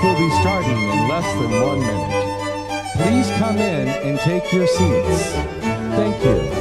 service will be starting in less than 1 minute. Please come in and take your seats. Thank you.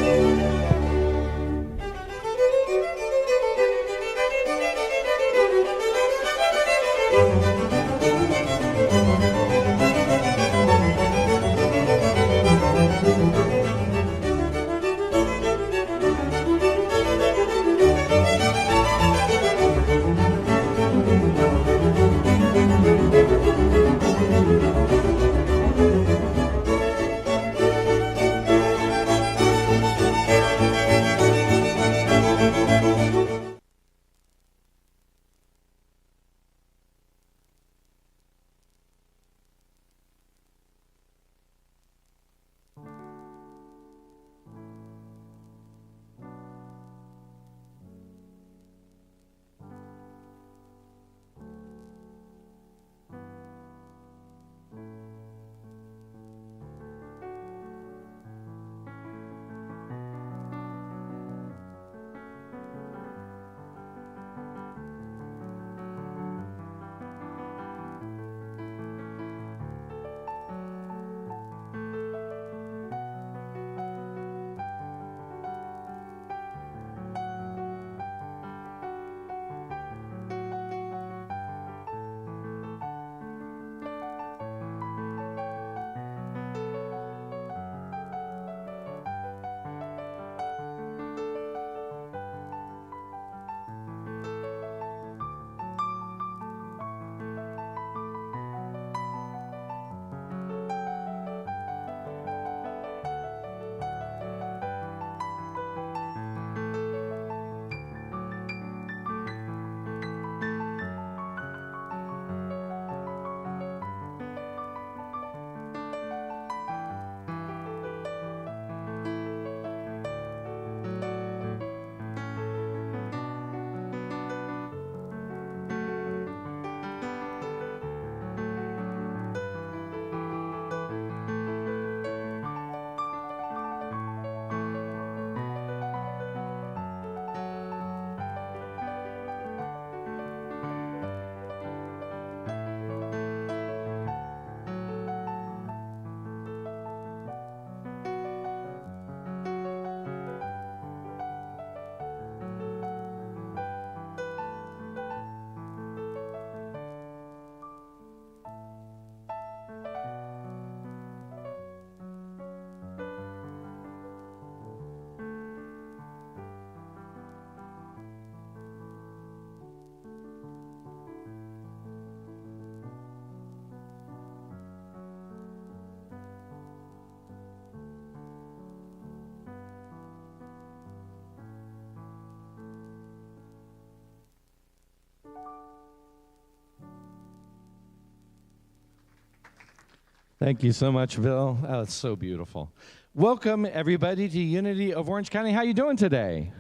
Thank you so much, Bill. Oh, it's so beautiful. Welcome, everybody, to Unity of Orange County. How you doing today?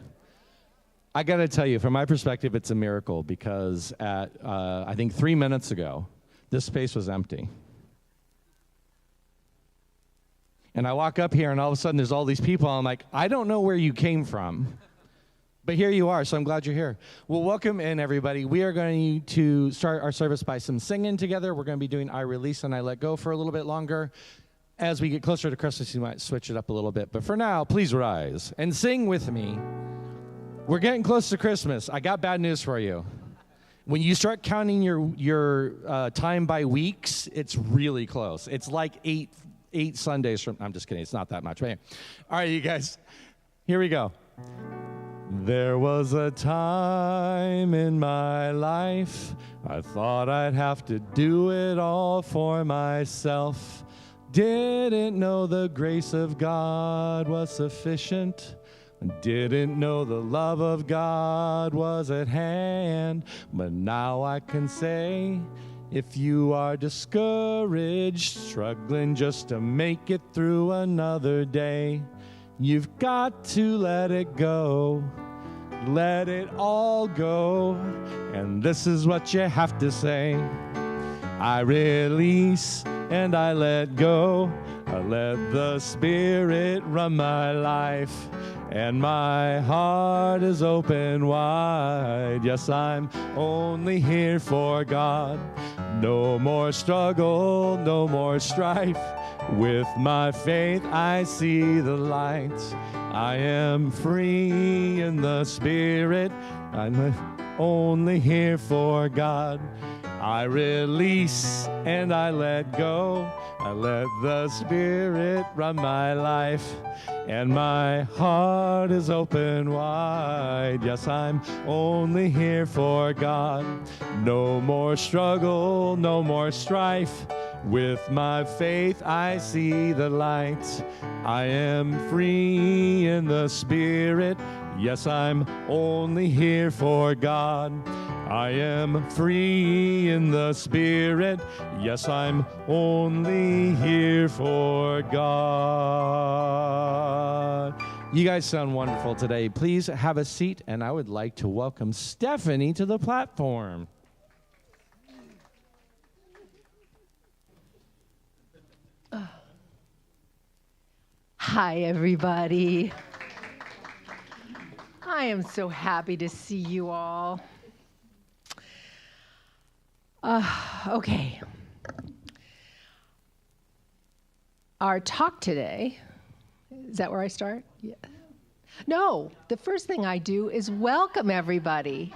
I got to tell you, from my perspective, it's a miracle because at, I think 3 minutes ago, this space was empty. And I walk up here, and all of a sudden, there's all these people. I'm like, I don't know where you came from. But here you are, so I'm glad you're here. Well, welcome in, everybody. We are going to start our service by some singing together. We're going to be doing I Release and I Let Go for a little bit longer. As we get closer to Christmas, you might switch it up a little bit. But for now, please rise and sing with me. We're getting close to Christmas. I got bad news for you. When you start counting your time by weeks, it's really close. It's like eight Sundays from, I'm just kidding, it's not that much. But anyway. All right, you guys, here we go. There was a time in my life I thought I'd have to do it all for myself. Didn't know the grace of God was sufficient. Didn't know the love of God was at hand. But now I can say, if you are discouraged, struggling just to make it through another day, you've got to let it go. Let it all go. And this is what you have to say. I release and I let go. I let the Spirit run my life, and my heart is open wide. Yes, I'm only here for God. No more struggle, no more strife. With my faith, I see the light. I am free in the Spirit. I'm only here for God. I release and I let go. I let the Spirit run my life, and my heart is open wide. Yes, I'm only here for God. No more struggle, no more strife. With my faith, I see the light. I am free in the Spirit. Yes, I'm only here for God. I am free in the Spirit. Yes, I'm only here for God. You guys sound wonderful today. Please have a seat, and I would like to welcome Stephanie to the platform. Hi, everybody. I am so happy to see you all. Okay. Our talk today, is that where I start? Yeah. No, the first thing I do is welcome everybody.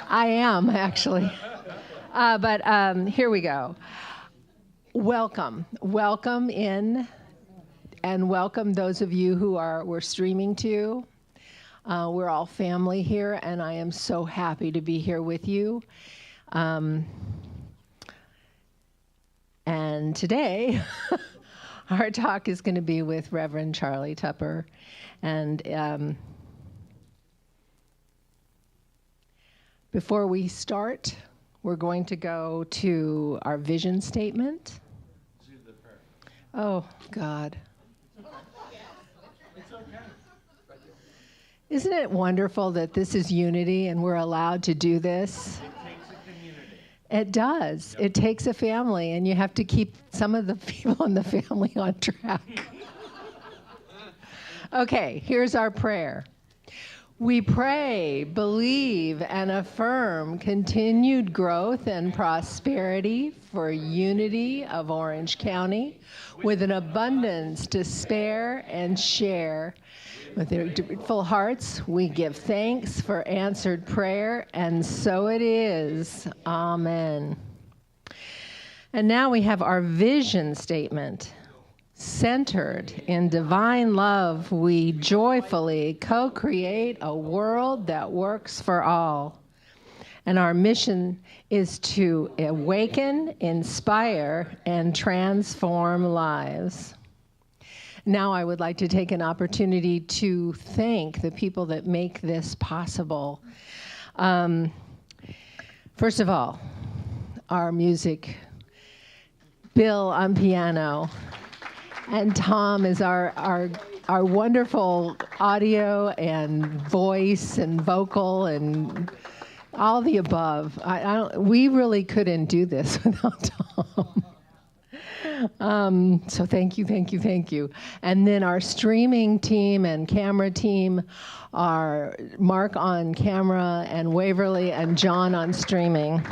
I am, actually. But here we go. Welcome in, and welcome those of you who we're streaming to. We're all family here, and I am so happy to be here with you. And today, our talk is going to be with Reverend Charlie Tupper, and before we start, we're going to go to our vision statement. Oh, God. It's okay. Isn't it wonderful that this is unity and we're allowed to do this? It takes a community. It does. Yep. It takes a family, and you have to keep some of the people in the family on track. Okay, here's our prayer. We pray, believe, and affirm continued growth and prosperity for unity of Orange County with an abundance to spare and share. With their grateful hearts, we give thanks for answered prayer, and so it is. Amen. And now we have our vision statement. Centered in divine love, we joyfully co-create a world that works for all. And our mission is to awaken, inspire, and transform lives. Now I would like to take an opportunity to thank the people that make this possible. First of all, our music, Bill on piano, and Tom is our wonderful audio and voice and vocal and all the above. We really couldn't do this without Tom. So thank you. And then our streaming team and camera team are Mark on camera and Waverly and John on streaming.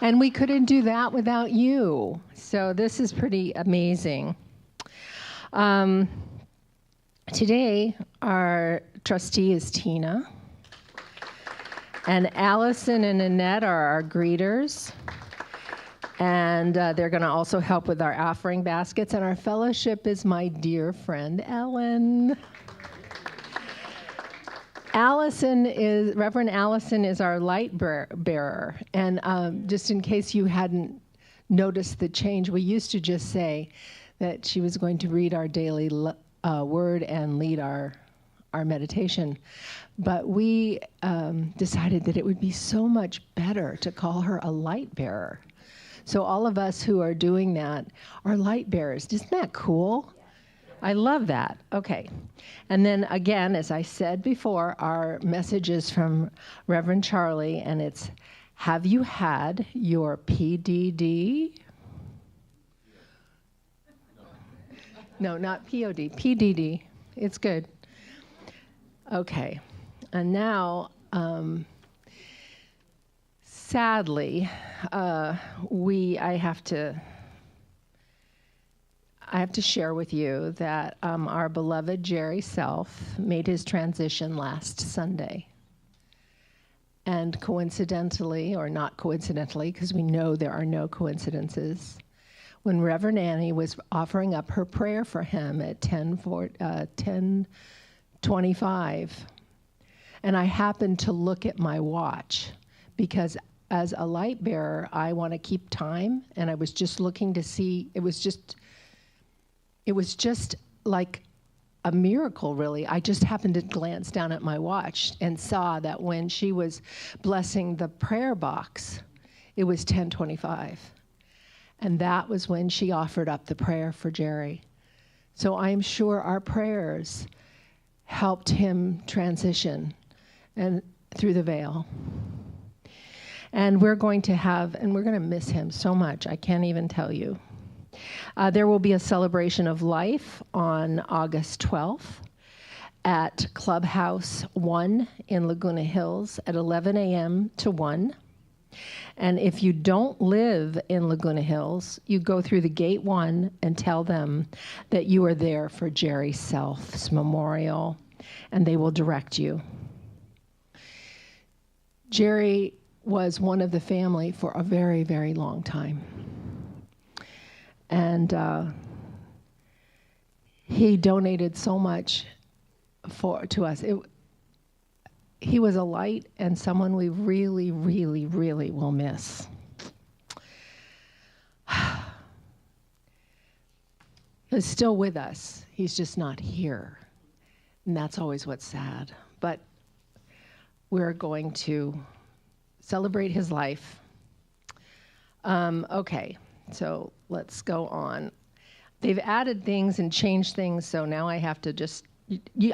And we couldn't do that without you. So this is pretty amazing. Today, our trustee is Tina, and Allison and Annette are our greeters, and they're going to also help with our offering baskets, and our fellowship is my dear friend, Ellen. Reverend Allison is our light bearer, and just in case you hadn't noticed the change, we used to just say that she was going to read our daily word and lead our meditation. But we decided that it would be so much better to call her a light bearer. So all of us who are doing that are light bearers. Isn't that cool? I love that. Okay. And then again, as I said before, our message is from Reverend Charlie, and it's, have you had your PDD? No, not POD, PDD. It's good. Okay. And now, sadly, I have to share with you that our beloved Jerry Self made his transition last Sunday. And coincidentally, or not coincidentally, because we know there are no coincidences, when Reverend Annie was offering up her prayer for him at 10:25, and I happened to look at my watch, because as a light bearer, I want to keep time, and I was just looking to see, it was just like a miracle, really. I just happened to glance down at my watch and saw that when she was blessing the prayer box, it was 10:25. And that was when she offered up the prayer for Jerry. So I'm sure our prayers helped him transition and through the veil. And we're going to miss him so much, I can't even tell you. There will be a celebration of life on August 12th at Clubhouse 1 in Laguna Hills at 11 a.m. to 1. And if you don't live in Laguna Hills, you go through the gate 1 and tell them that you are there for Jerry Self's memorial, and they will direct you. Jerry was one of the family for a very, very long time. And he donated so much to us. He was a light and someone we really, really, really will miss. He's still with us. He's just not here. And that's always what's sad. But we're going to celebrate his life. Okay, so let's go on. They've added things and changed things, so now I have to just,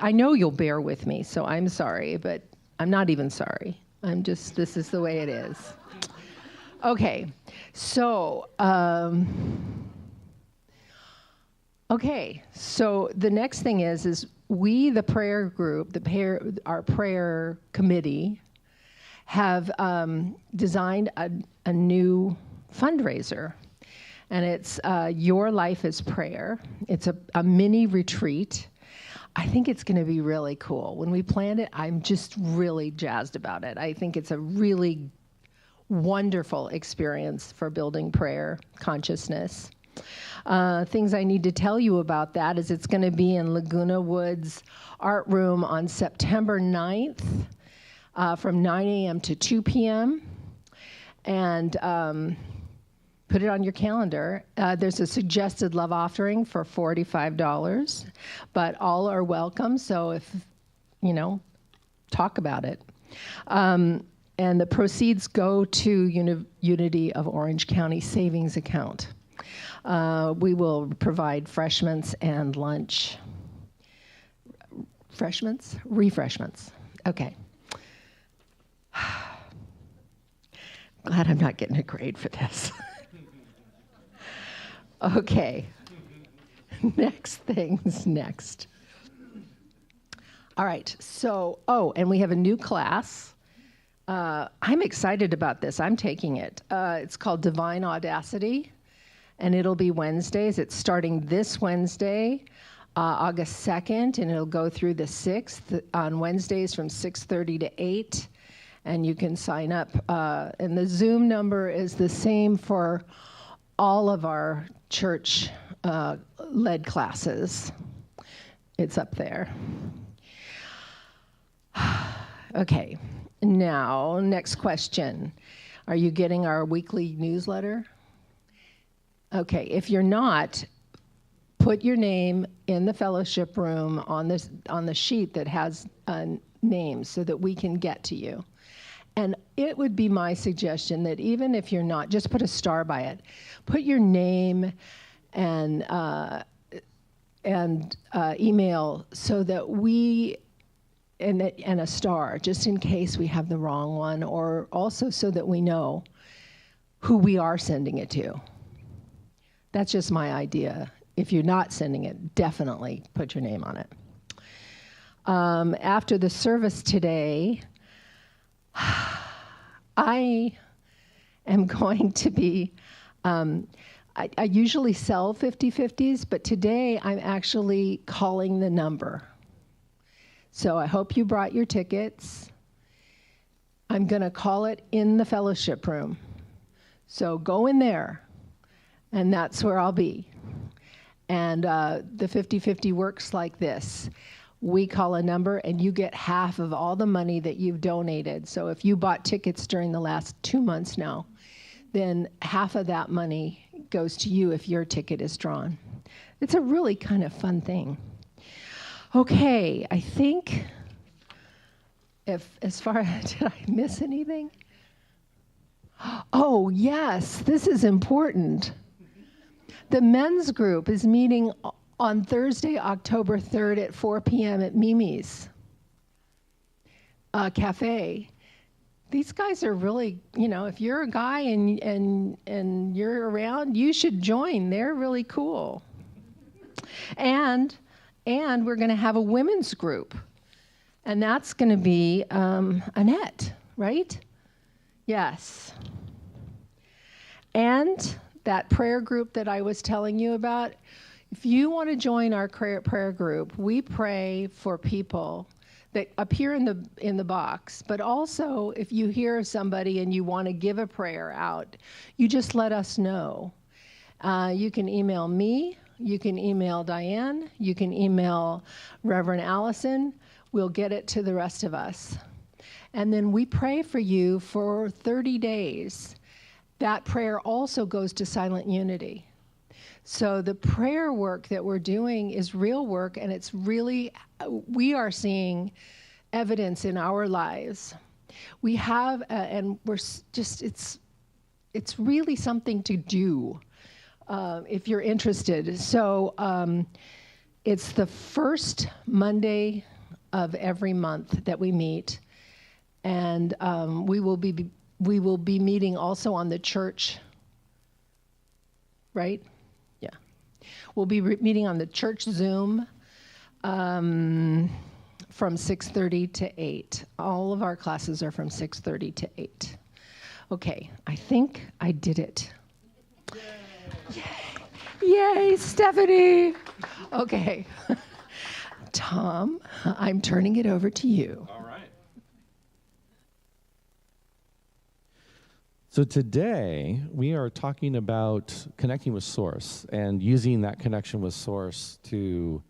I know you'll bear with me, so I'm sorry, but I'm not even sorry. This is the way it is. Okay, so, so the next thing is we, the prayer group, our prayer committee, have designed a new fundraiser. And it's Your Life is Prayer. It's a mini retreat. I think it's going to be really cool. When we planned it, I'm just really jazzed about it. I think it's a really wonderful experience for building prayer consciousness. Things I need to tell you about that is it's going to be in Laguna Woods Art Room on September 9th from 9 a.m. to 2 p.m. And put it on your calendar. There's a suggested love offering for $45, but all are welcome. So if, talk about it. And the proceeds go to Unity of Orange County Savings Account. We will provide refreshments and lunch. Refreshments. Okay. Glad I'm not getting a grade for this. Okay. Next. All right. So, and we have a new class. I'm excited about this. I'm taking it. It's called Divine Audacity, and it'll be Wednesdays. It's starting this Wednesday, August 2nd, and it'll go through the 6th on Wednesdays from 6:30 to 8. And you can sign up. And the Zoom number is the same for all of our church-led classes. It's up there. Okay, now, next question. Are you getting our weekly newsletter? Okay, if you're not, put your name in the fellowship room on the sheet that has names so that we can get to you. And it would be my suggestion that even if you're not, just put a star by it. Put your name and email so that we, and a star, just in case we have the wrong one, or also so that we know who we are sending it to. That's just my idea. If you're not sending it, definitely put your name on it. After the service today, I am going to be, I usually sell 50/50s, but today I'm actually calling the number. So I hope you brought your tickets. I'm going to call it in the fellowship room. So go in there, and that's where I'll be. And the 50/50 works like this. We call a number, and you get half of all the money that you've donated. So if you bought tickets during the last 2 months now, then half of that money goes to you if your ticket is drawn. It's a really kind of fun thing. Okay, I think, did I miss anything? Oh, yes, this is important. The men's group is meeting on Thursday, October 3rd at 4 p.m. at Mimi's Cafe. These guys are really, if you're a guy and you're around, you should join. They're really cool. And we're going to have a women's group. And that's going to be Annette, right? Yes. And that prayer group that I was telling you about, if you want to join our prayer group, we pray for people that appear in the box, but also if you hear of somebody and you want to give a prayer out, you just let us know. You can email me, you can email Diane, you can email Reverend Allison. We'll get it to the rest of us. And then we pray for you for 30 days. That prayer also goes to Silent Unity. So the prayer work that we're doing is real work, and it's really, we are seeing evidence in our lives. We have, and we're just, it's really something to do if you're interested. So it's the first Monday of every month that we meet, and we will be meeting also on the church, right? Yeah. We'll be meeting on the church Zoom from 6:30 to 8. All of our classes are from 6:30 to 8. Okay, I think I did it. Yay, Yay Stephanie. Okay. Tom, I'm turning it over to you. All right. So today, we are talking about connecting with Source and using that connection with Source to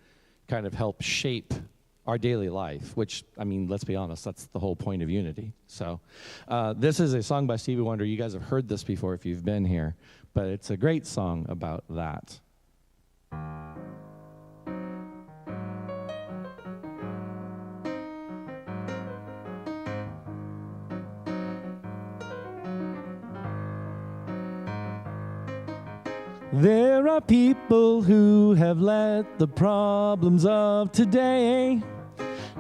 kind of help shape our daily life, which, I mean, let's be honest, that's the whole point of Unity. So this is a song by Stevie Wonder. You guys have heard this before if you've been here, but it's a great song about that. There are people who have let the problems of today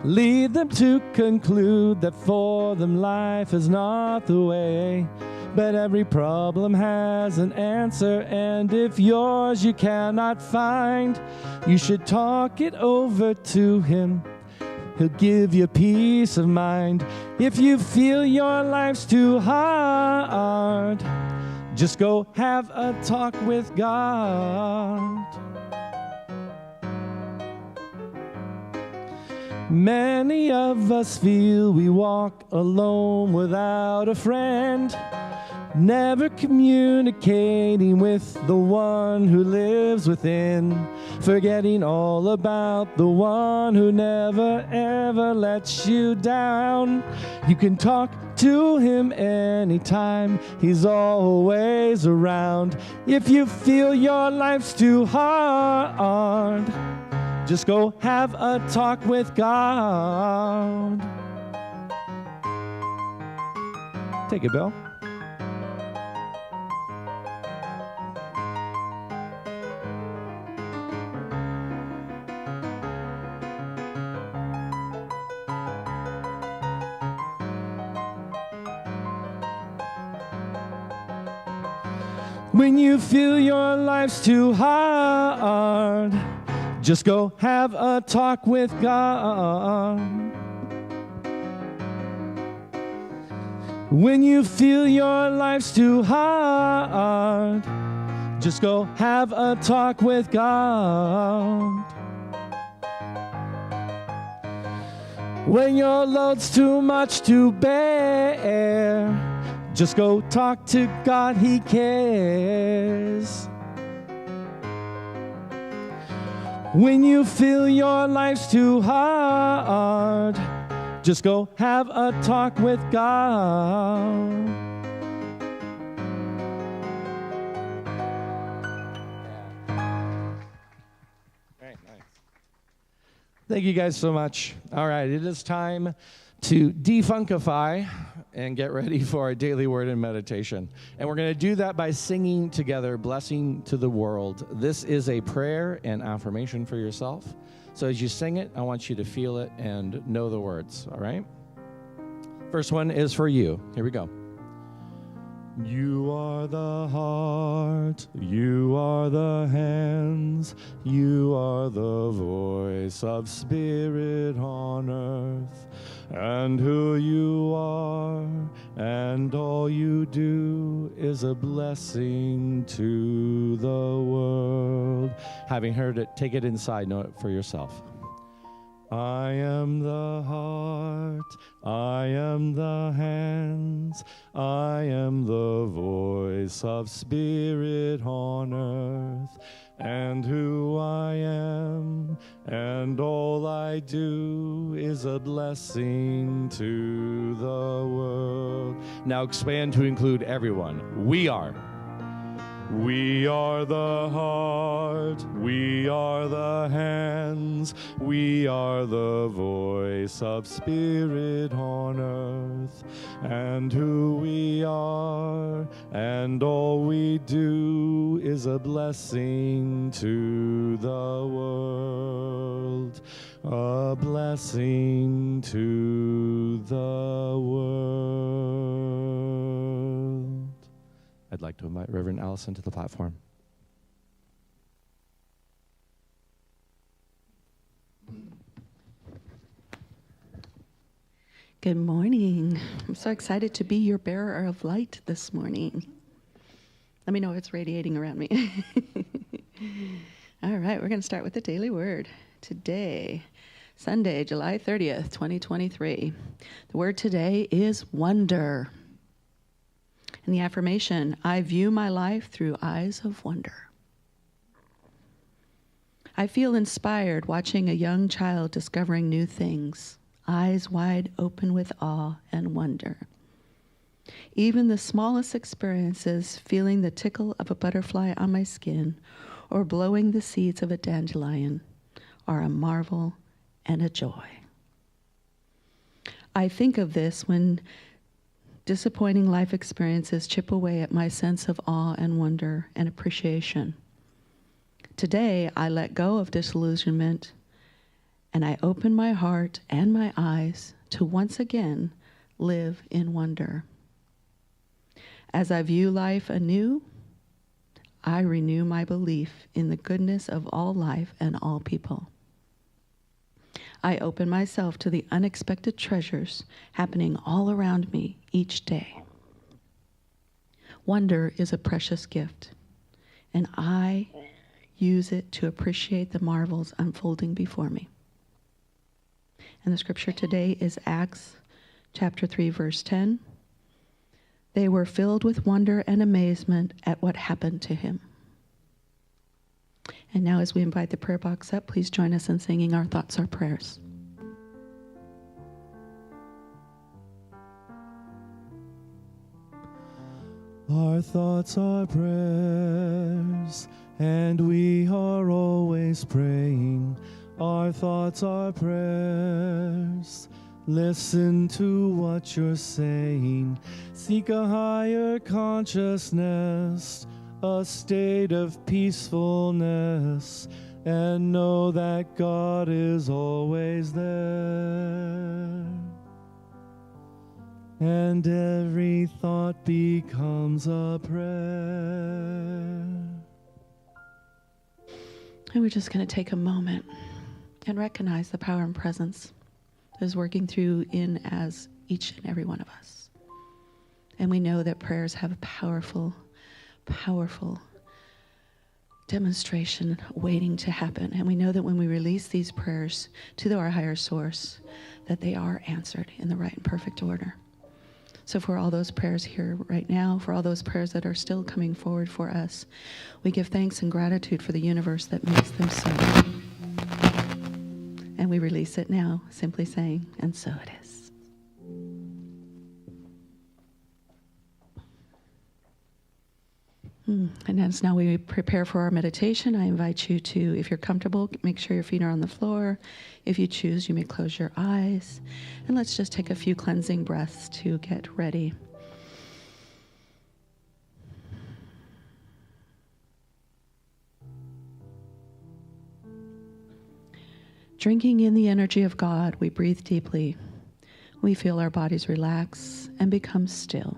lead them to conclude that for them life is not the way. But every problem has an answer, and if yours you cannot find, you should talk it over to him. He'll give you peace of mind. If you feel your life's too hard, just go have a talk with God. Many of us feel we walk alone without a friend, never communicating with the one who lives within, forgetting all about the one who never ever lets you down. You can talk to him anytime, he's always around. If you feel your life's too hard, just go have a talk with God. Take it, Bill. When you feel your life's too hard, just go have a talk with God. When you feel your life's too hard, just go have a talk with God. When your load's too much to bear, just go talk to God, He cares. When you feel your life's too hard, just go have a talk with God. Thank you guys so much. All right, it is time to defunkify and get ready for our daily word and meditation. And we're going to do that by singing together, Blessing to the World. This is a prayer and affirmation for yourself. So as you sing it, I want you to feel it and know the words, all right? First one is for you. Here we go. You are the heart, you are the hands, you are the voice of spirit on earth, and who you are and all you do is a blessing to the world. Having heard it, take it inside, know it for yourself. I am the heart, I am the hands, I am the voice of spirit on earth, and who I am and all I do is a blessing to the world. Now expand to include everyone. We are the heart, we are the hands, we are the voice of spirit on earth, and who we are and all we do is a blessing to the world, a blessing to the world. I'd like to invite Reverend Allison to the platform. Good morning. I'm so excited to be your bearer of light this morning. Let me know if it's radiating around me. All right, we're going to start with the daily word. Today, Sunday, July 30th, 2023. The word today is wonder. And the affirmation, I view my life through eyes of wonder. I feel inspired watching a young child discovering new things, eyes wide open with awe and wonder. Even the smallest experiences, feeling the tickle of a butterfly on my skin or blowing the seeds of a dandelion, are a marvel and a joy. I think of this when disappointing life experiences chip away at my sense of awe and wonder and appreciation. Today, I let go of disillusionment and I open my heart and my eyes to once again live in wonder. As I view life anew, I renew my belief in the goodness of all life and all people. I open myself to the unexpected treasures happening all around me each day. Wonder is a precious gift, and I use it to appreciate the marvels unfolding before me. And the scripture today is Acts chapter 3, verse 10. They were filled with wonder and amazement at what happened to him. And now as we invite the prayer box up, please join us in singing our thoughts, our prayers. Our thoughts are prayers, and we are always praying. Our thoughts are prayers. Listen to what you're saying. Seek a higher consciousness, a state of peacefulness, and know that God is always there. and every thought becomes a prayer. And we're just going to take a moment and recognize the power and presence that is working through in as each and every one of us. And we know that prayers have a powerful, powerful demonstration waiting to happen. And we know that when we release these prayers to our higher source, that they are answered in the right and perfect order. So for all those prayers here right now, for all those prayers that are still coming forward for us, we give thanks and gratitude for the universe that makes them so. And we release it now, simply saying, and so it is. And as now we prepare for our meditation, I invite you to, if you're comfortable, make sure your feet are on the floor. If you choose, you may close your eyes. And let's just take a few cleansing breaths to get ready. Drinking in the energy of God, we breathe deeply. We feel our bodies relax and become still.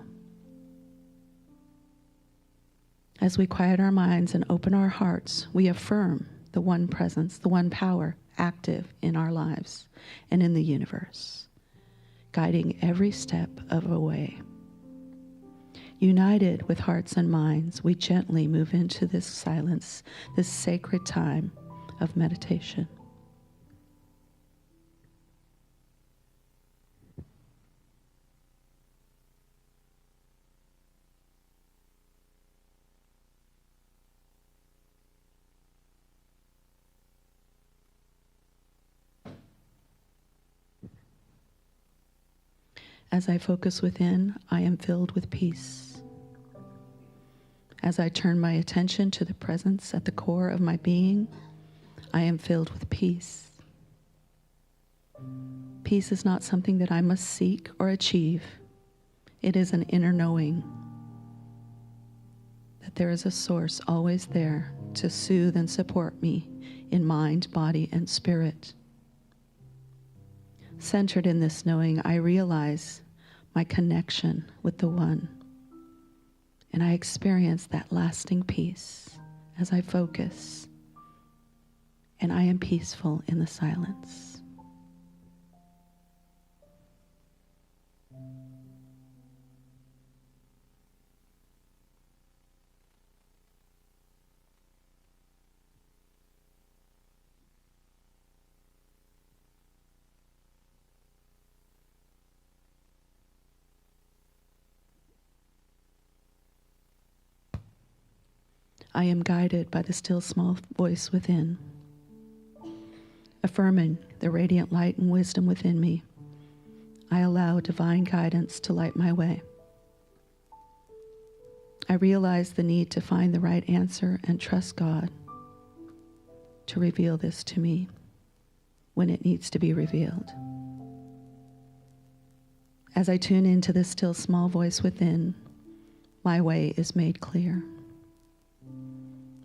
As we quiet our minds and open our hearts, we affirm the one presence, the one power active in our lives and in the universe, guiding every step of the way. United with hearts and minds, we gently move into this silence, this sacred time of meditation. As I focus within, I am filled with peace. As I turn my attention to the presence at the core of my being, I am filled with peace. Peace is not something that I must seek or achieve. It is an inner knowing that there is a source always there to soothe and support me in mind, body, and spirit. Centered in this knowing, I realize my connection with the One, and I experience that lasting peace as I focus, and I am peaceful in the silence. I am guided by the still small voice within, affirming the radiant light and wisdom within me. I allow divine guidance to light my way. I realize the need to find the right answer and trust God to reveal this to me when it needs to be revealed. As I tune into this still small voice within, my way is made clear.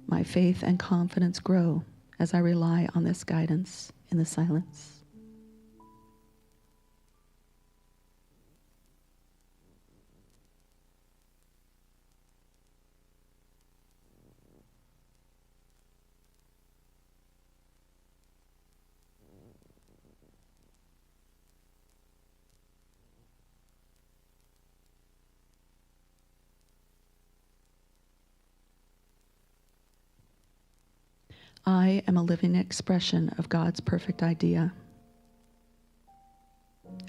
My faith and confidence grow as I rely on this guidance in the silence. I am a living expression of God's perfect idea.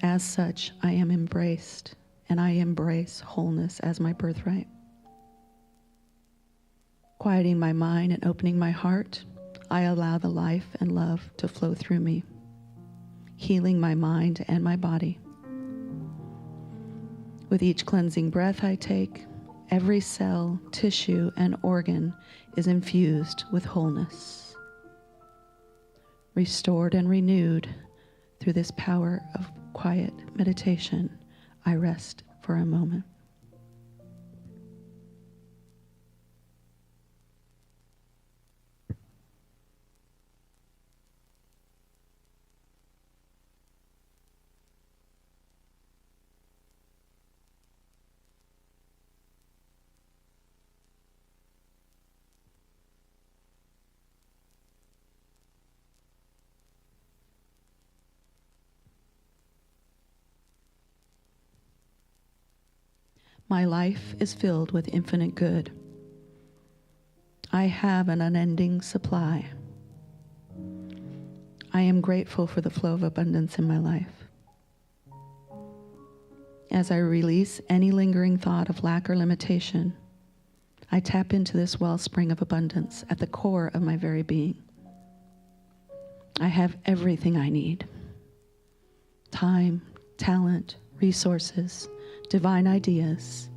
As such, I am embraced, and I embrace wholeness as my birthright. Quieting my mind and opening my heart, I allow the life and love to flow through me, healing my mind and my body. With each cleansing breath I take, every cell, tissue, and organ is infused with wholeness. Restored and renewed through this power of quiet meditation, I rest for a moment. My life is filled with infinite good. I have an unending supply. I am grateful for the flow of abundance in my life. As I release any lingering thought of lack or limitation, I tap into this wellspring of abundance at the core of my very being. I have everything I need: time, talent, resources, divine ideas,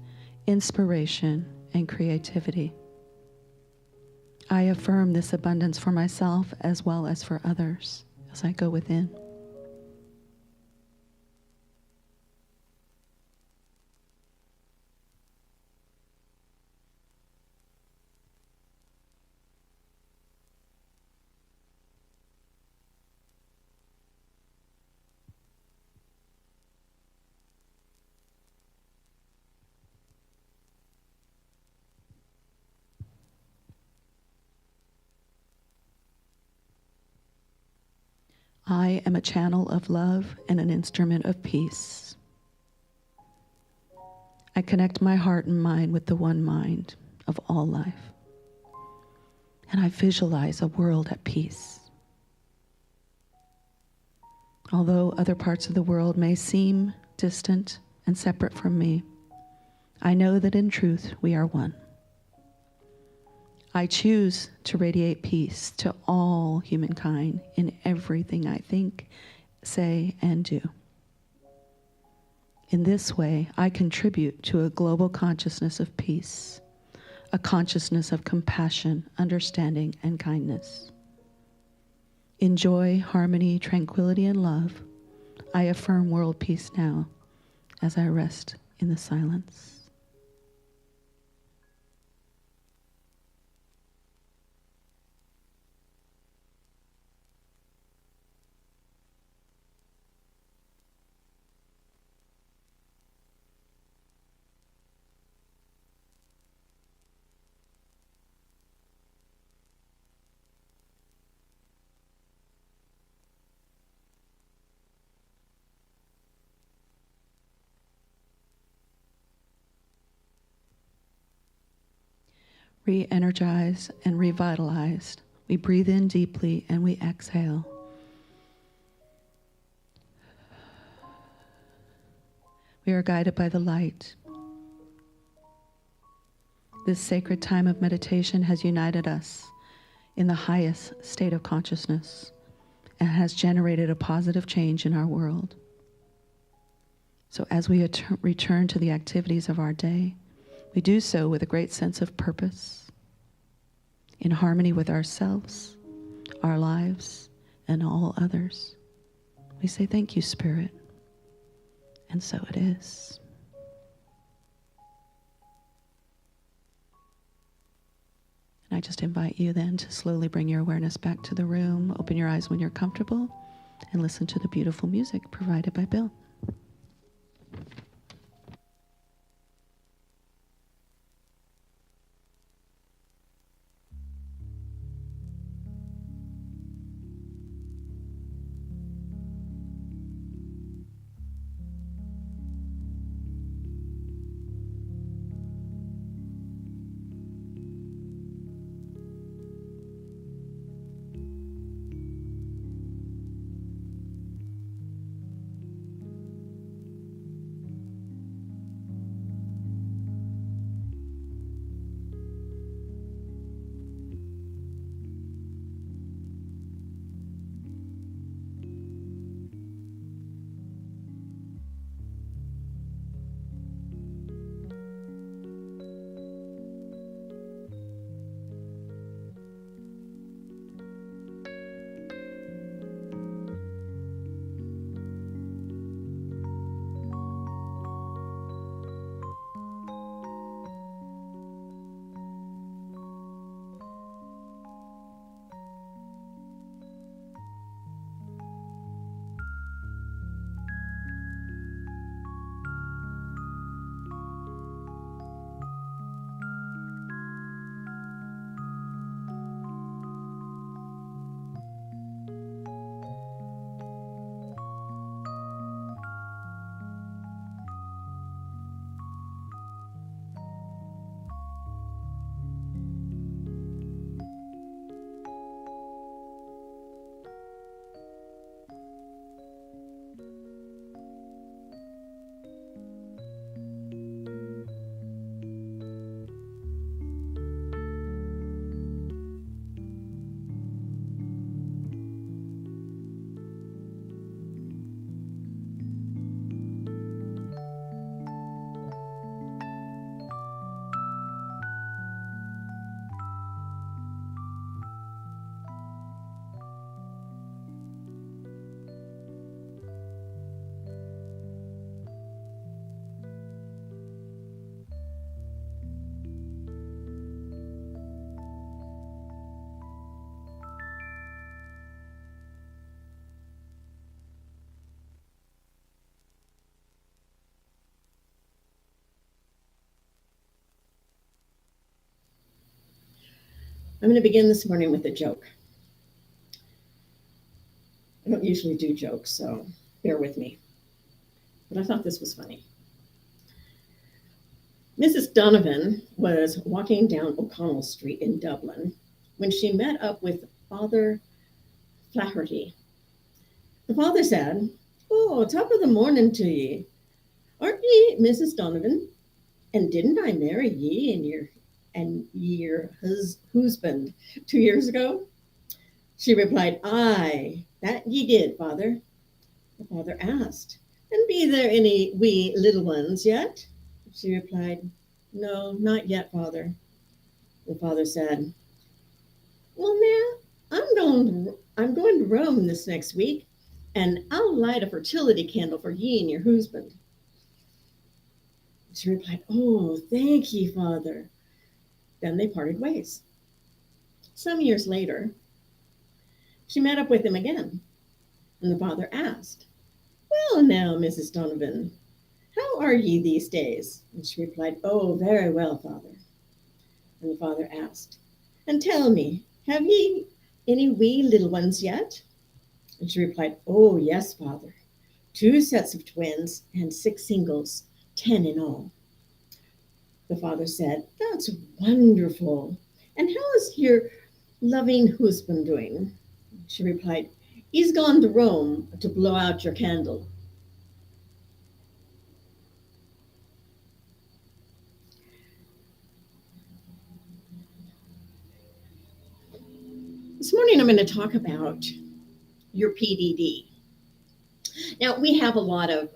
inspiration, and creativity. I affirm this abundance for myself as well as for others as I go within. I am a channel of love and an instrument of peace. I connect my heart and mind with the one mind of all life. And I visualize a world at peace. Although other parts of the world may seem distant and separate from me, I know that in truth we are one. I choose to radiate peace to all humankind in everything I think, say, and do. In this way, I contribute to a global consciousness of peace, a consciousness of compassion, understanding, and kindness. In joy, harmony, tranquility, and love, I affirm world peace now as I rest in the silence. Re-energized and revitalized, we breathe in deeply and we exhale. We are guided by the light. This sacred time of meditation has united us in the highest state of consciousness and has generated a positive change in our world. So as we return to the activities of our day, we do so with a great sense of purpose, in harmony with ourselves, our lives, and all others. We say, thank you, Spirit. And so it is. And I just invite you then to slowly bring your awareness back to the room, open your eyes when you're comfortable, and listen to the beautiful music provided by Bill. I'm going to begin this morning with a joke. I don't usually do jokes, so bear with me. But I thought this was funny. Mrs. Donovan was walking down O'Connell Street in Dublin when she met up with Father Flaherty. The father said, "Oh, top of the morning to ye. Aren't ye Mrs. Donovan? And didn't I marry ye and your husband 2 years ago?" She replied, "Aye, that ye did, father." The father asked, "And be there any wee little ones yet?" She replied, "No, not yet, father." The father said, "Well, now I'm going to Rome this next week, and I'll light a fertility candle for ye and your husband." She replied, "Oh, thank ye, father." Then they parted ways. Some years later, she met up with him again, and the father asked, "Well, now, Mrs. Donovan, how are ye these days?" And she replied, "Oh, very well, father." And the father asked, "And tell me, have ye any wee little ones yet?" And she replied, "Oh, yes, father. 2 sets of twins and 6 singles, 10 in all." The father said, "That's wonderful. And how is your loving husband doing?" She replied, "He's gone to Rome to blow out your candle." This morning I'm going to talk about your PDD. Now, we have a lot of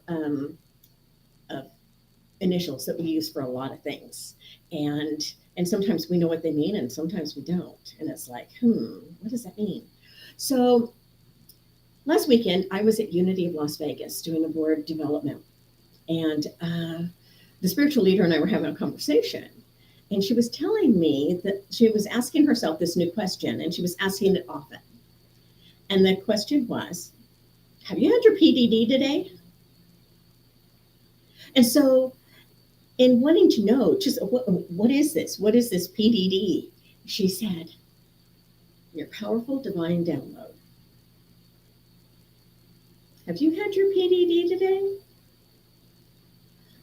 initials that we use for a lot of things. And sometimes we know what they mean and sometimes we don't. And it's like, what does that mean? So last weekend, I was at Unity of Las Vegas doing a board development. And the spiritual leader and I were having a conversation. And she was telling me that she was asking herself this new question, and she was asking it often. And the question was, have you had your PDD today? And so, in wanting to know, just what is this? What is this PDD? She said, your powerful divine download. Have you had your PDD today?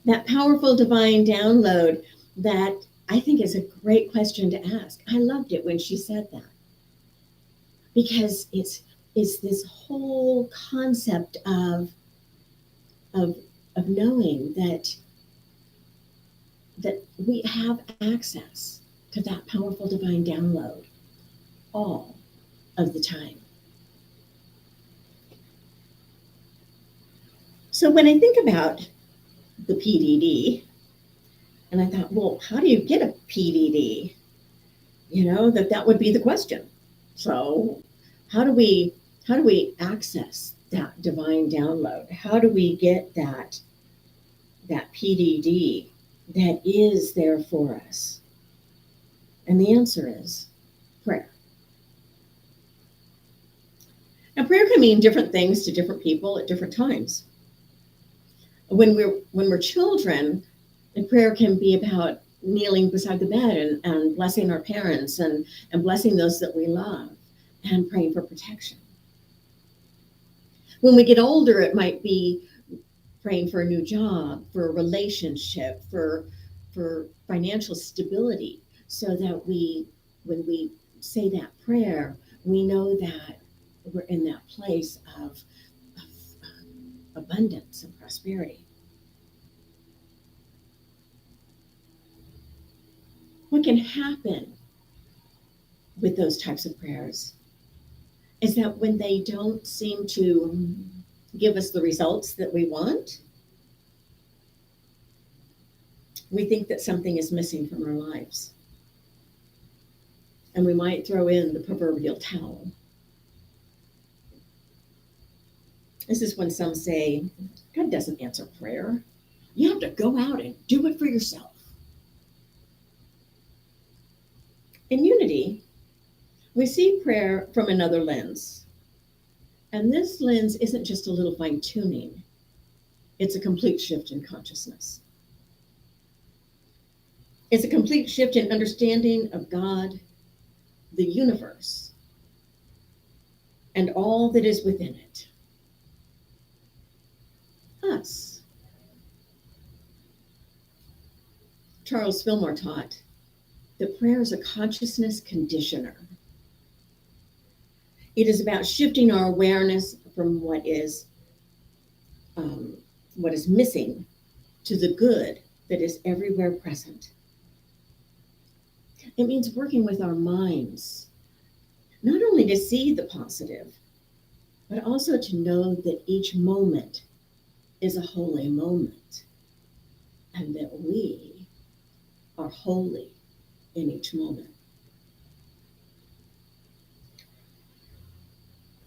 That powerful divine download that I think is a great question to ask. I loved it when she said that because it's this whole concept of knowing that we have access to that powerful divine download all of the time. So when I think about the PDD, and I thought, well, how do you get a PDD? That would be the question. So how do we access that divine download? How do we get that PDD that is there for us? And the answer is prayer. Now, prayer can mean different things to different people at different times. When we're children, and prayer can be about kneeling beside the bed and blessing our parents and blessing those that we love and praying for protection. When we get older, it might be praying for a new job, for a relationship, for financial stability, so that when we say that prayer, we know that we're in that place of abundance and prosperity. What can happen with those types of prayers is that when they don't seem to give us the results that we want, we think that something is missing from our lives. And we might throw in the proverbial towel. This is when some say, God doesn't answer prayer. You have to go out and do it for yourself. In Unity, we see prayer from another lens. And this lens isn't just a little fine tuning, it's a complete shift in consciousness. It's a complete shift in understanding of God the universe and all that is within it. Us. Charles Fillmore taught that prayer is a consciousness conditioner. It is about shifting our awareness from what is missing to the good that is everywhere present. It means working with our minds, not only to see the positive, but also to know that each moment is a holy moment and that we are holy in each moment.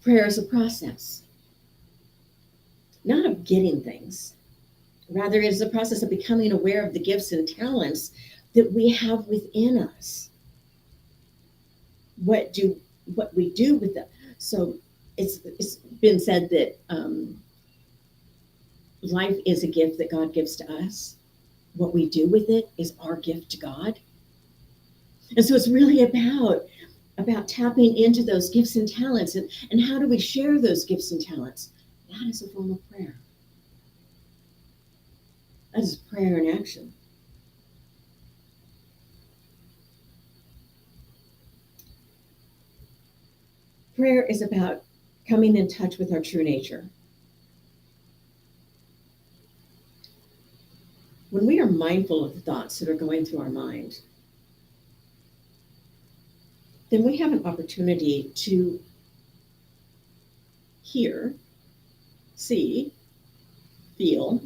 Prayer is a process, not of getting things. Rather, it is a process of becoming aware of the gifts and talents that we have within us. What we do with them. So it's been said that life is a gift that God gives to us. What we do with it is our gift to God. And so it's really about tapping into those gifts and talents, and how do we share those gifts and talents? That is a form of prayer. That is prayer in action. Prayer is about coming in touch with our true nature. When we are mindful of the thoughts that are going through our mind, then we have an opportunity to hear, see, feel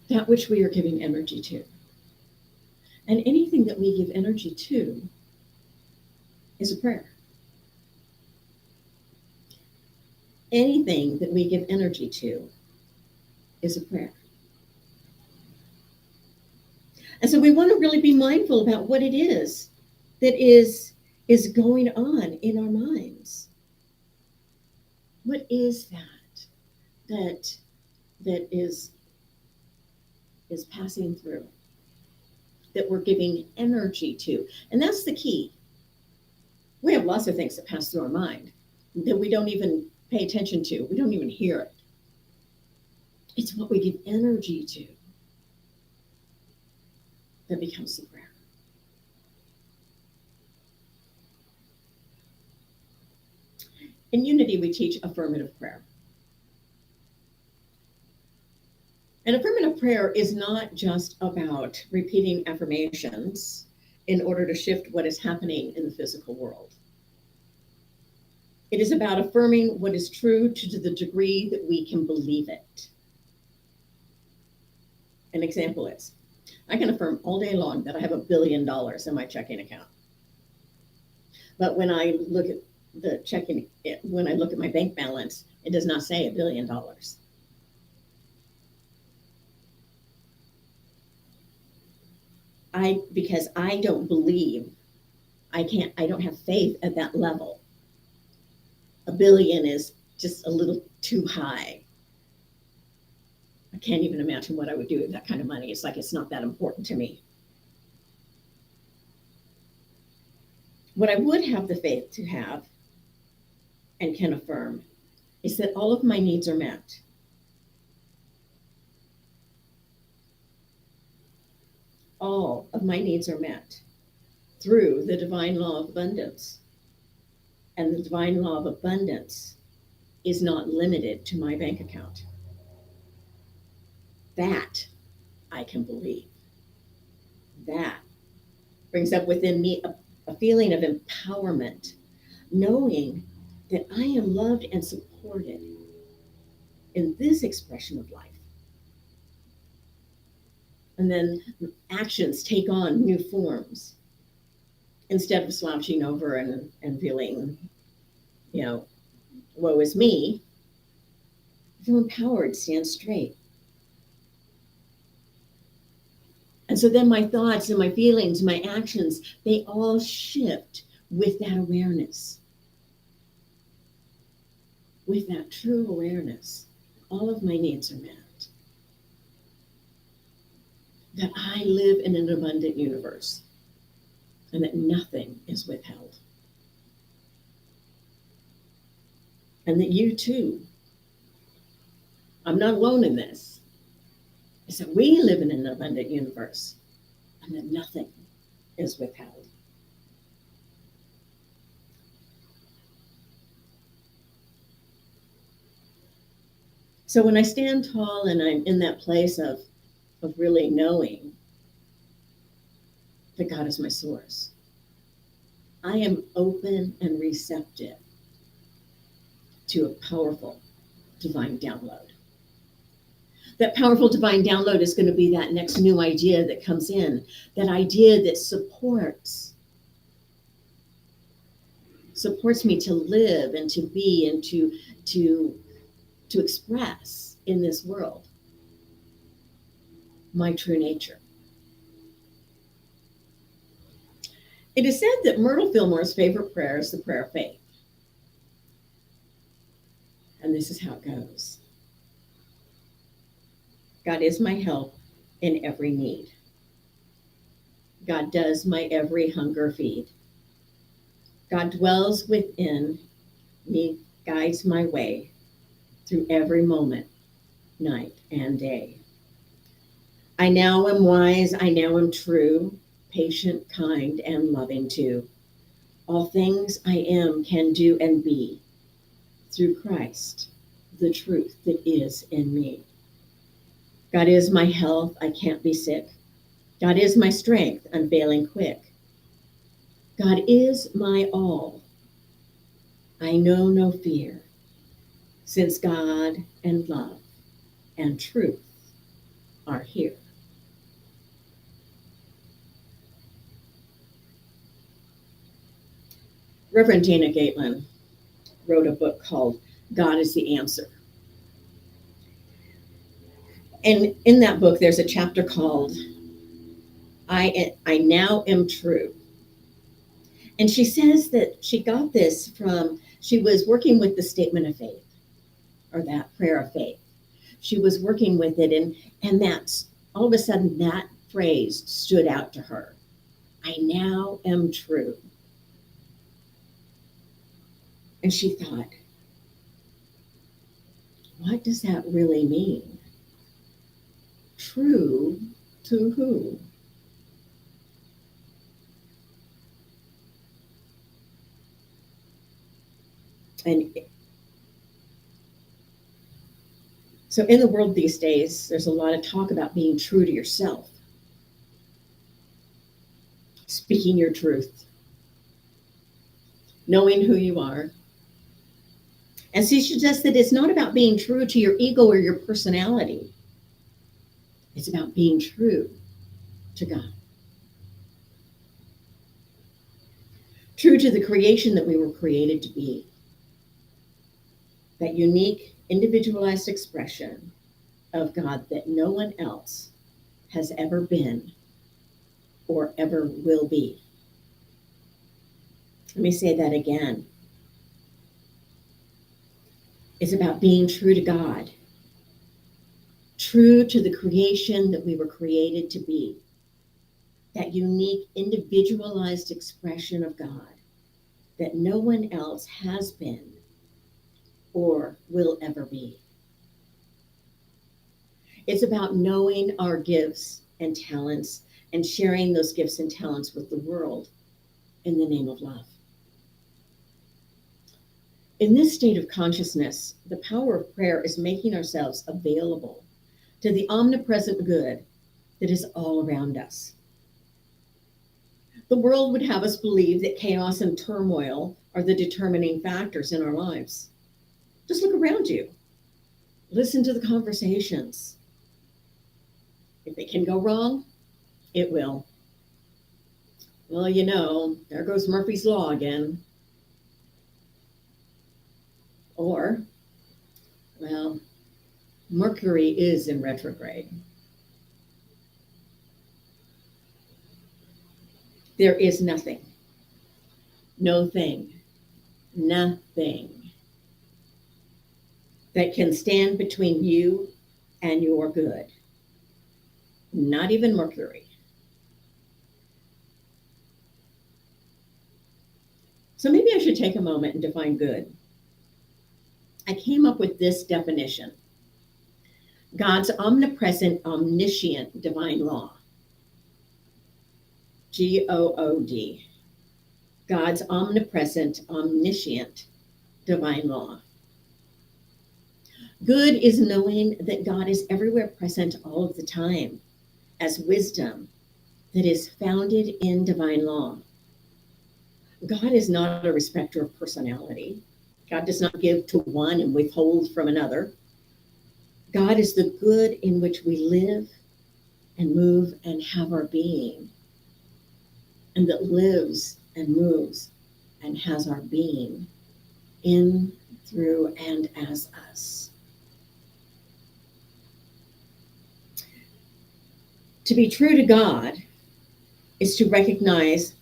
that which we are giving energy to. And anything that we give energy to is a prayer. Anything that we give energy to is a prayer. And so we want to really be mindful about what it is that is going on in our minds. What is that is passing through, that we're giving energy to? And that's the key. We have lots of things that pass through our mind that we don't even pay attention to. We don't even hear it. It's what we give energy to that becomes the prayer. In Unity, we teach affirmative prayer. And affirmative prayer is not just about repeating affirmations in order to shift what is happening in the physical world. It is about affirming what is true to the degree that we can believe it. An example is, I can affirm all day long that I have $1 billion in my checking account. But when I look at when I look at my bank balance, it does not say $1 billion. Because I don't believe, I don't have faith at that level. $1 billion is just a little too high. I can't even imagine what I would do with that kind of money. It's like it's not that important to me. What I would have the faith to have and can affirm is that all of my needs are met. All of my needs are met through the divine law of abundance. And the divine law of abundance is not limited to my bank account. That I can believe. That brings up within me a feeling of empowerment, knowing that I am loved and supported in this expression of life. And then actions take on new forms. Instead of slouching over and feeling, woe is me, I feel empowered, stand straight. And so then my thoughts and my feelings, my actions, they all shift with that awareness. With that true awareness, all of my needs are met. That I live in an abundant universe. and that nothing is withheld. And that you too, I'm not alone in this, is that we live in an abundant universe and that nothing is withheld. So when I stand tall and I'm in that place of really knowing that God is my source, I am open and receptive to a powerful divine download. That powerful divine download is going to be that next new idea that comes in, that idea that supports me to live and to be and to express in this world my true nature. It is said that Myrtle Fillmore's favorite prayer is the prayer of faith. And this is how it goes. God is my help in every need. God does my every hunger feed. God dwells within me, guides my way through every moment, night and day. I now am wise, I now am true, patient, kind, and loving too. All things I am, can do, and be through Christ, the truth that is in me. God is my health, I can't be sick. God is my strength, unfailing quick. God is my all. I know no fear, since God and love and truth are here. Reverend Dana Gatelin wrote a book called God is the Answer. And in that book, there's a chapter called I Now Am True. And she says that she got this from, she was working with the statement of faith, or that prayer of faith. She was working with it, and that's, all of a sudden, that phrase stood out to her. I now am true. And she thought, what does that really mean? True to who? And so in the world these days, there's a lot of talk about being true to yourself, speaking your truth, knowing who you are. And she suggests that it's not about being true to your ego or your personality. It's about being true to God. True to the creation that we were created to be. That unique, individualized expression of God that no one else has ever been or ever will be. Let me say that again. It's about being true to God, true to the creation that we were created to be, that unique, individualized expression of God that no one else has been or will ever be. It's about knowing our gifts and talents and sharing those gifts and talents with the world in the name of love. In this state of consciousness, the power of prayer is making ourselves available to the omnipresent good that is all around us. The world would have us believe that chaos and turmoil are the determining factors in our lives. Just look around you. Listen to the conversations. If it can go wrong, it will. Well, you know, there goes Murphy's Law again. Or, well, Mercury is in retrograde. There is nothing, no thing, nothing that can stand between you and your good. Not even Mercury. So maybe I should take a moment and define good. I came up with this definition: God's omnipresent, omniscient divine law. GOOD. God's omnipresent, omniscient divine law. Good is knowing that God is everywhere present all of the time as wisdom that is founded in divine law. God is not a respecter of personality. God does not give to one and withhold from another. God is the good in which we live and move and have our being, and that lives and moves and has our being in, through, and as us. To be true to God is to recognize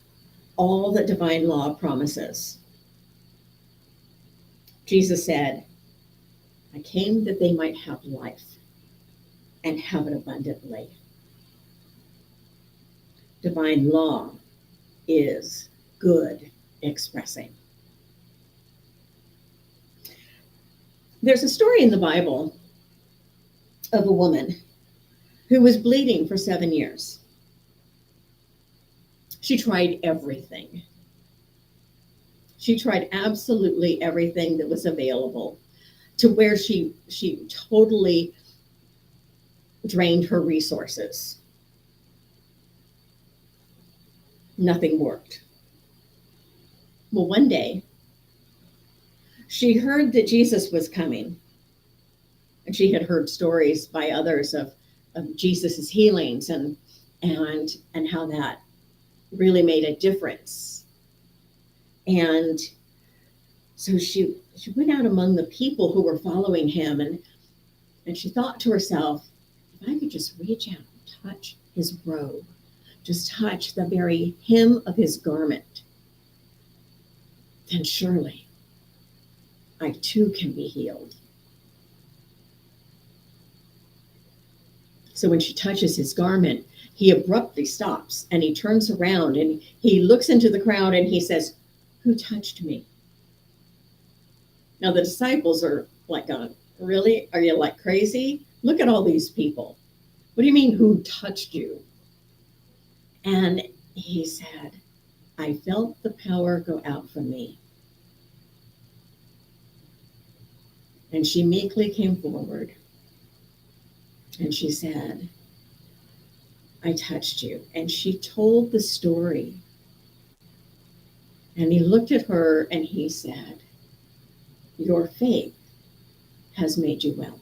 all that divine law promises. Jesus said, I came that they might have life and have it abundantly. Divine law is good expressing. There's a story in the Bible of a woman who was bleeding for 7 years. She tried everything. She tried absolutely everything that was available, to where she totally drained her resources. Nothing worked. Well, one day, she heard that Jesus was coming. And she had heard stories by others of Jesus's healings and how that really made a difference. And so she went out among the people who were following him, and she thought to herself, if I could just reach out and touch his robe, just touch the very hem of his garment, then surely I too can be healed. So when she touches his garment, he abruptly stops and he turns around and he looks into the crowd and he says, who touched me? Now the disciples are like going, really? Are you like crazy? Look at all these people. What do you mean, who touched you? And he said, I felt the power go out from me. And she meekly came forward and she said, I touched you. And she told the story. And he looked at her and he said, your faith has made you well.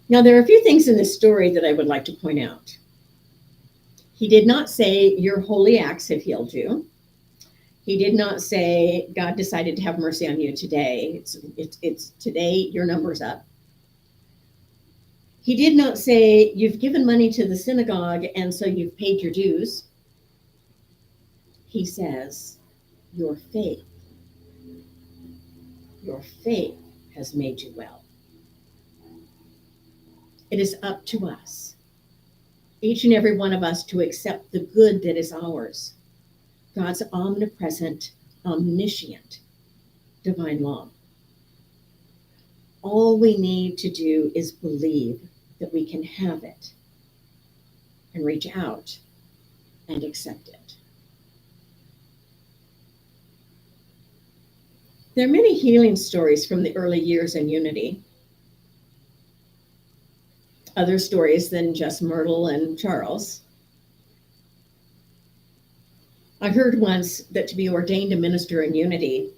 Now, there are a few things in this story that I would like to point out. He did not say your holy acts have healed you. He did not say God decided to have mercy on you today. It's today, your number's up. He did not say you've given money to the synagogue and so you've paid your dues. He says your faith has made you well. It is up to us, each and every one of us, to accept the good that is ours. God's omnipresent, omniscient divine law. All we need to do is believe that we can have it and reach out and accept it. There are many healing stories from the early years in Unity. Other stories than just Myrtle and Charles. I heard once that to be ordained a minister in Unity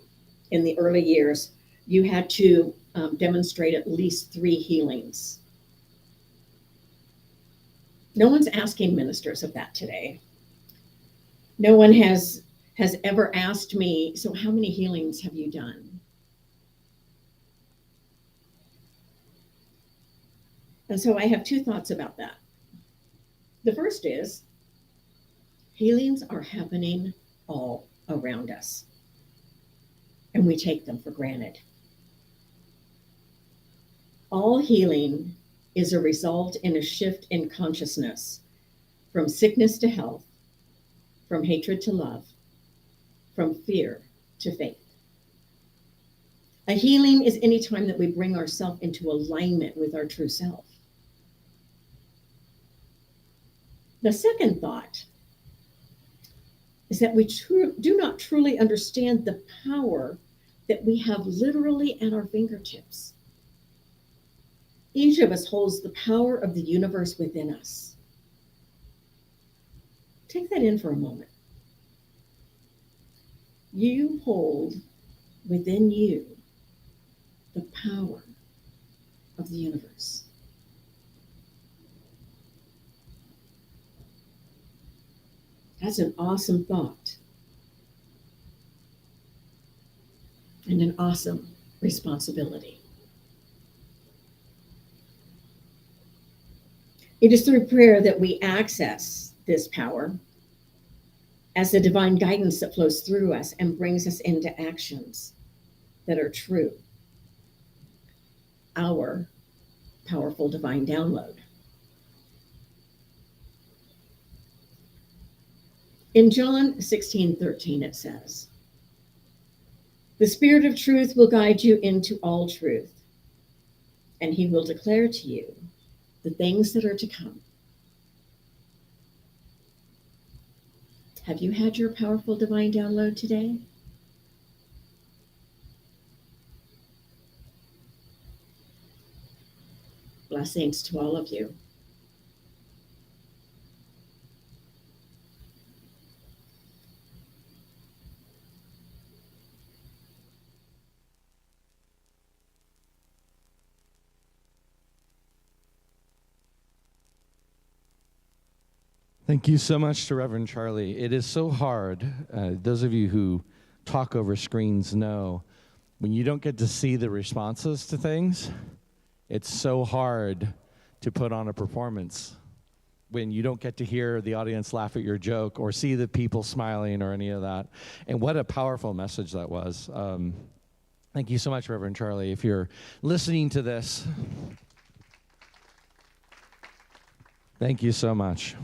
in the early years, you had to demonstrate at least 3 healings. No one's asking ministers of that today. No one has ever asked me, so how many healings have you done? And so I have 2 thoughts about that. The first is, healings are happening all around us, and we take them for granted. All healing is a result in a shift in consciousness from sickness to health, from hatred to love, from fear to faith. A healing is any time that we bring ourselves into alignment with our true self. The second thought is that we do not truly understand the power that we have literally at our fingertips. Each of us holds the power of the universe within us. Take that in for a moment. You hold within you the power of the universe. That's an awesome thought and an awesome responsibility. It is through prayer that we access this power as the divine guidance that flows through us and brings us into actions that are true. Our powerful divine download. In John 16:13, it says, "The Spirit of truth will guide you into all truth, and he will declare to you the things that are to come." Have you had your powerful divine download today? Blessings to all of you. Thank you so much to Reverend Charlie. It is so hard. Those of you who talk over screens know when you don't get to see the responses to things, it's so hard to put on a performance when you don't get to hear the audience laugh at your joke or see the people smiling or any of that. And what a powerful message that was. Thank you so much, Reverend Charlie. If you're listening to this, thank you so much.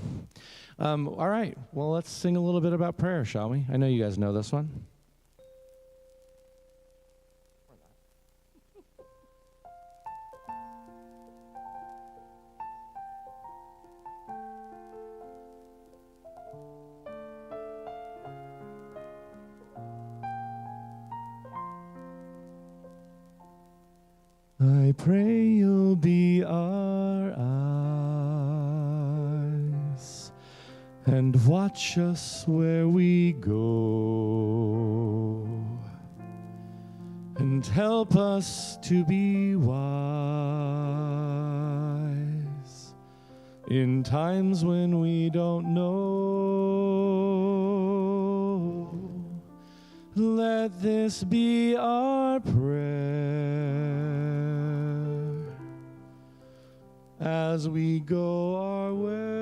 All right, well, let's sing a little bit about prayer, shall we? I know you guys know this one. I pray you'll be our eyes and watch us where we go, and help us to be wise in times when we don't know. Let this be our prayer as we go our way.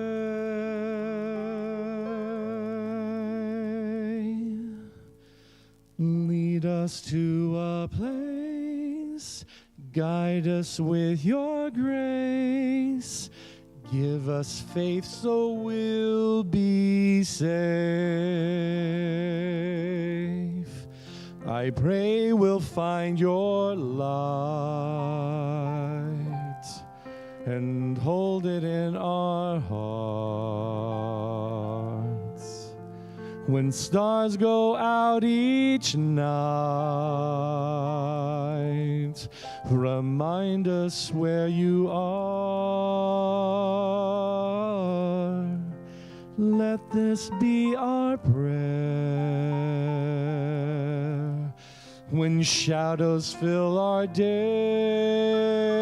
Lead us to a place, guide us with your grace, give us faith so we'll be safe. I pray we'll find your light and hold it in our hearts. When stars go out each night, remind us where you are. Let this be our prayer when shadows fill our day.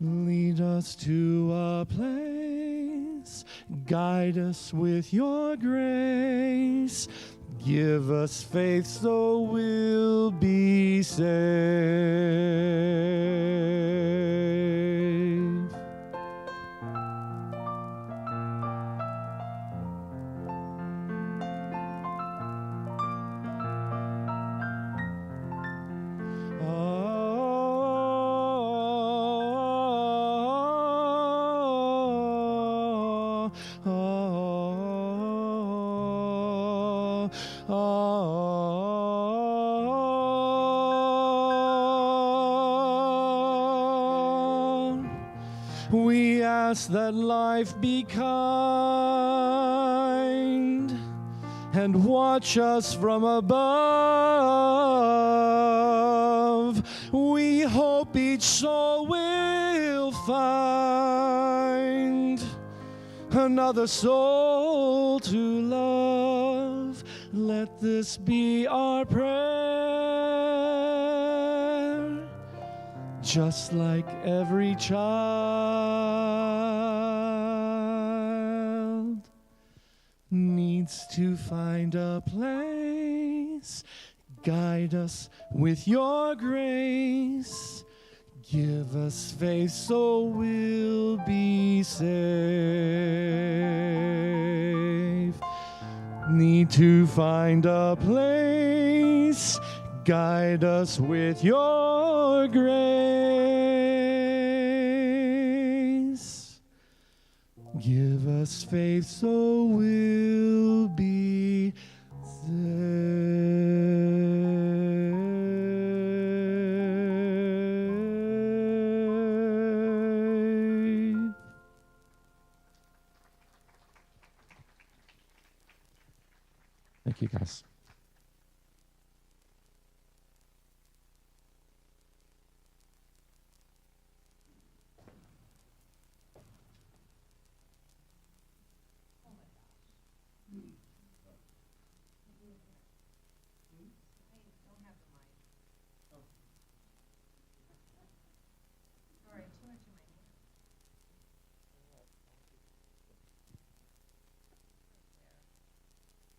Lead us to a place, guide us with your grace, give us faith so we'll be safe. We ask that life be kind and watch us from above. We hope each soul will find another soul to love. Let this be our prayer, just like every child needs to find a place. Guide us with your grace. Give us faith so we'll be safe. Need to find a place. Guide us with your grace. Give us faith so we'll be safe. Thank you, guys.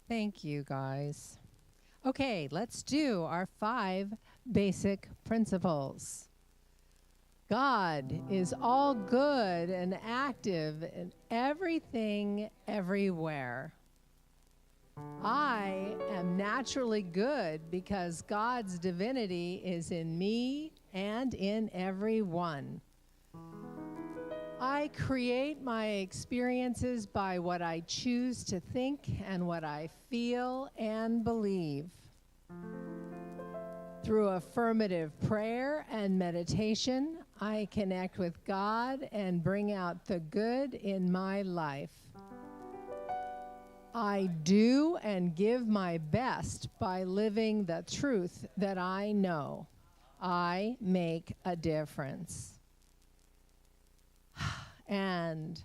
Thank you, guys. Okay, let's do our 5 basic principles. God is all good and active in everything, everywhere. I am naturally good because God's divinity is in me and in everyone. I create my experiences by what I choose to think and what I feel and believe. Through affirmative prayer and meditation, I connect with God and bring out the good in my life. I do and give my best by living the truth that I know. I make a difference. And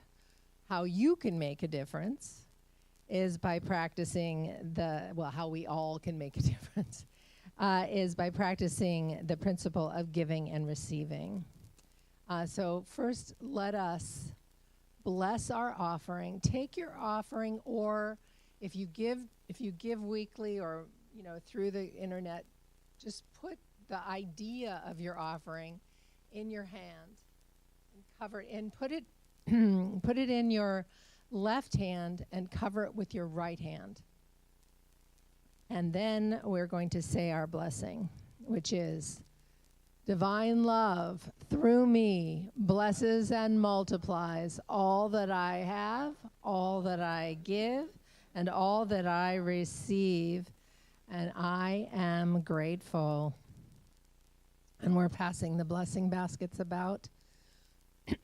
how you can make a difference is by practicing how we all can make a difference, is by practicing the principle of giving and receiving. So first, let us bless our offering. Take your offering, or if you give weekly or through the internet, just put the idea of your offering in your hand. Cover it and put it in your left hand and cover it with your right hand. And then we're going to say our blessing, which is, divine love through me blesses and multiplies all that I have, all that I give, and all that I receive, and I am grateful. And we're passing the blessing baskets about.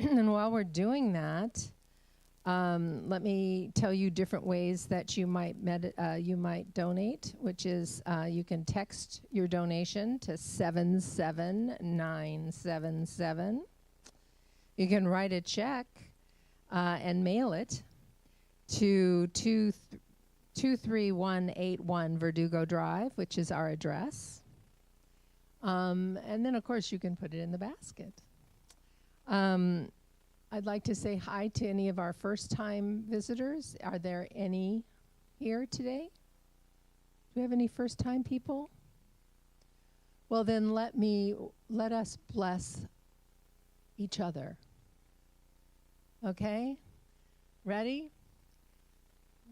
And while we're doing that, let me tell you different ways that you might donate, which is you can text your donation to 77977. You can write a check and mail it to 23181 Verdugo Drive, which is our address. And then, of course, you can put it in the basket. I'd like to say hi to any of our first-time visitors. Are there any here today? Do we have any first-time people? Well, then let us bless each other. Okay? Ready?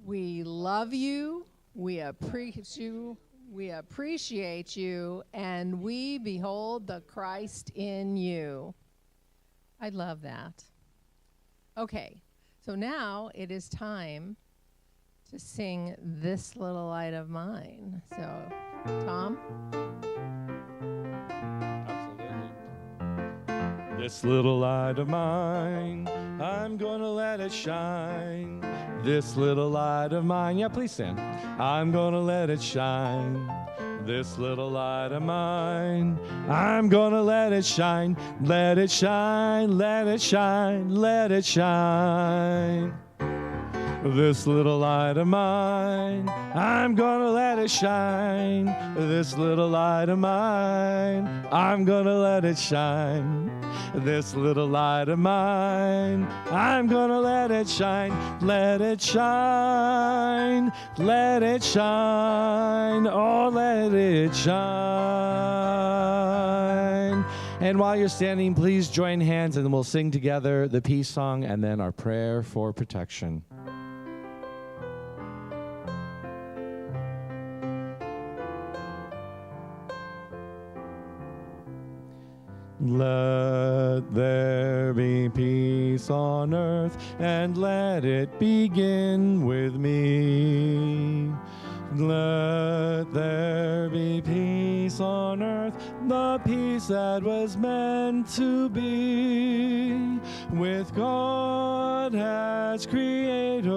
We love you. We appreciate you, and we behold the Christ in you. I love that. Okay, so now it is time to sing This Little Light of Mine. So, Tom? Absolutely. This little light of mine, I'm gonna let it shine. This little light of mine, yeah, please stand. I'm gonna let it shine. This little light of mine, I'm gonna let it shine. Let it shine, let it shine, let it shine. This little light of mine, I'm gonna let it shine. This little light of mine, I'm gonna let it shine. This little light of mine, I'm gonna let it shine. Let it shine, let it shine, oh, let it shine. And while you're standing, please join hands and we'll sing together the peace song and then our prayer for protection. Let there be peace on earth, and let it begin with me. Let there be peace on earth, the peace that was meant to be, with God as creator,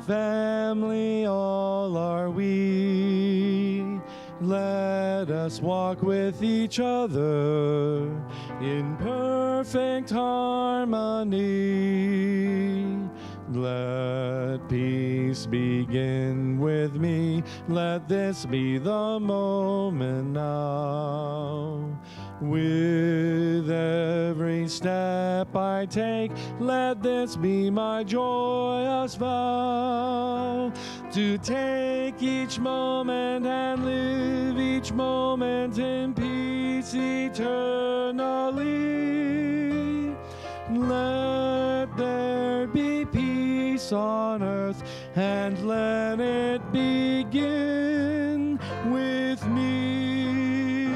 family all are we. Let us walk with each other in perfect harmony. Let peace begin with me. Let this be the moment now. With every step I take, let this be my joyous vow. To take each moment and live each moment in peace eternally. Let there be peace on earth, and let it begin with me.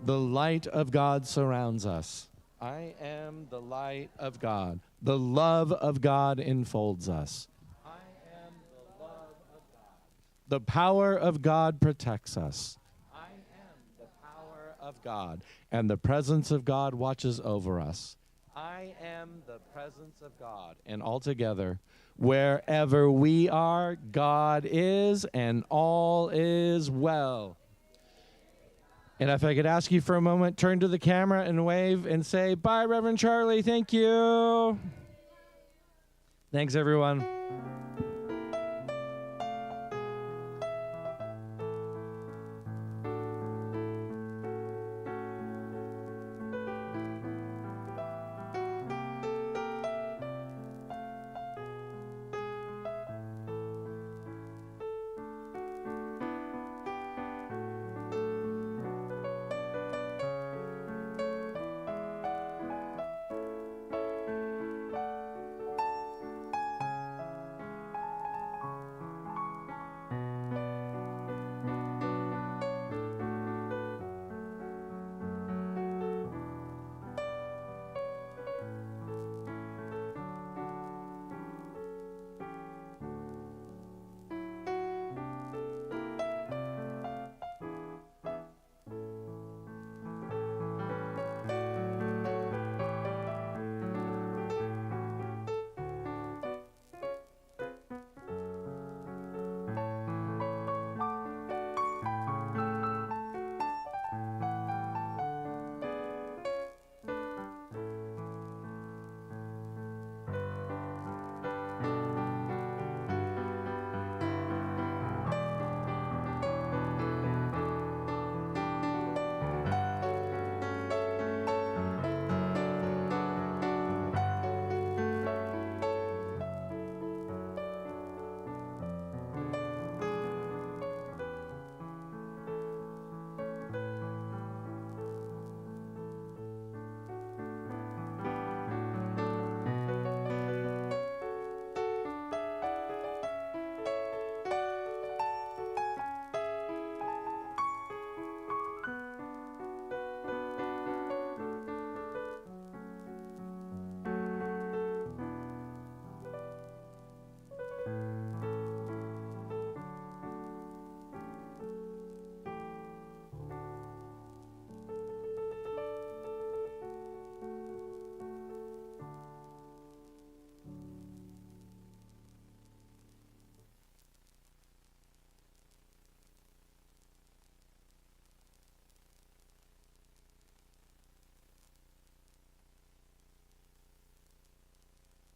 The light of God surrounds us. I am the light of God. The love of God enfolds us. I am the love of God. The power of God protects us. I am the power of God, and the presence of God watches over us. I am the presence of God, and altogether, wherever we are, God is, and all is well. And if I could ask you for a moment, turn to the camera and wave and say, bye, Reverend Charlie. Thank you. Thanks, everyone.